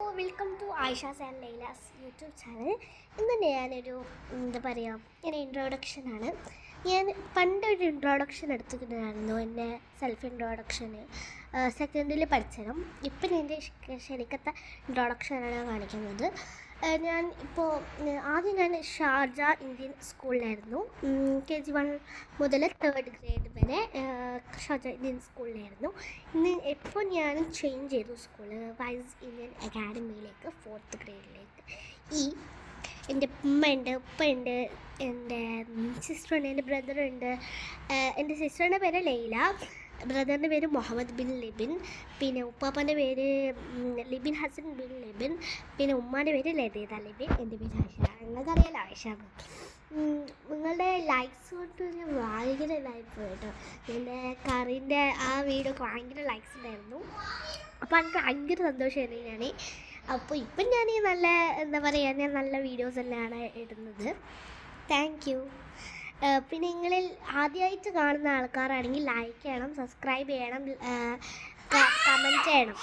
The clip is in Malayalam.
Welcome to Ayisha's and Laila's YouTube channel. ഇന്ന് ഞാനൊരു എന്താ പറയുക ഇങ്ങനെ ഇൻട്രോഡക്ഷനാണ്. ഞാൻ പണ്ടൊരു ഇൻട്രോഡക്ഷൻ എടുത്തിട്ടുണ്ടായിരുന്നു, എൻ്റെ സെൽഫ് ഇൻട്രോഡക്ഷന് സെക്കൻഡിൽ പഠിച്ചതും. ഇപ്പം എൻ്റെ ശരിക്കത്തെ ഇൻട്രോഡക്ഷനാണ് കാണിക്കുന്നത്. ഞാൻ ഇപ്പോൾ ഞാൻ ഷാർജ ഇന്ത്യൻ സ്കൂളിലായിരുന്നു. KG1 മുതൽ 3rd ഗ്രേഡ് വരെ ഷാർജ ഇന്ത്യൻ സ്കൂളിലായിരുന്നു. ഇപ്പോൾ ഞാൻ ചേഞ്ച് ചെയ്തു സ്കൂള്, വൈസ് ഇന്ത്യൻ അക്കാഡമിയിലേക്ക് 4th ഗ്രേഡിലേക്ക്. എൻ്റെ ഉമ്മയുണ്ട്, ഉപ്പയുണ്ട്, എൻ്റെ സിസ്റ്ററുണ്ട്, എൻ്റെ ബ്രദറുണ്ട്. എൻ്റെ സിസ്റ്ററിൻ്റെ പേര് ലൈല, ബ്രദറിൻ്റെ പേര് മുഹമ്മദ് ബിൻ ലിബിൻ, പിന്നെ ഉപ്പാപ്പൻ്റെ പേര് ലിബിൻ ഹസൻ ബിൻ ലിബിൻ, പിന്നെ ഉമ്മാൻ്റെ പേര് ലതീത ലിബിൻ, എൻ്റെ പേര് ആയിഷ. നിങ്ങൾക്കറിയാലോ ആയിഷ. നിങ്ങളുടെ ലൈക്സ് കൊണ്ട് ഞാൻ ഭയങ്കര ലൈക്ക് കേട്ടോ. എൻ്റെ കറീൻ്റെ ആ വീഡിയോക്ക് ഭയങ്കര ലൈക്സ് ഉണ്ടായിരുന്നു. അപ്പോൾ എനിക്ക് ഭയങ്കര സന്തോഷമായിരുന്നു ഞാൻ. അപ്പോൾ ഇപ്പം ഞാൻ നല്ല എന്താ പറയുക, ഞാൻ നല്ല വീഡിയോസ് തന്നെയാണ് ഇടുന്നത്. Thank you. പിന്നെ നിങ്ങളിൽ ആദ്യമായിട്ട് കാണുന്ന ആൾക്കാരാണെങ്കിൽ ലൈക്ക് ചെയ്യണം, സബ്സ്ക്രൈബ് ചെയ്യണം, കമൻറ്റ് ചെയ്യണം.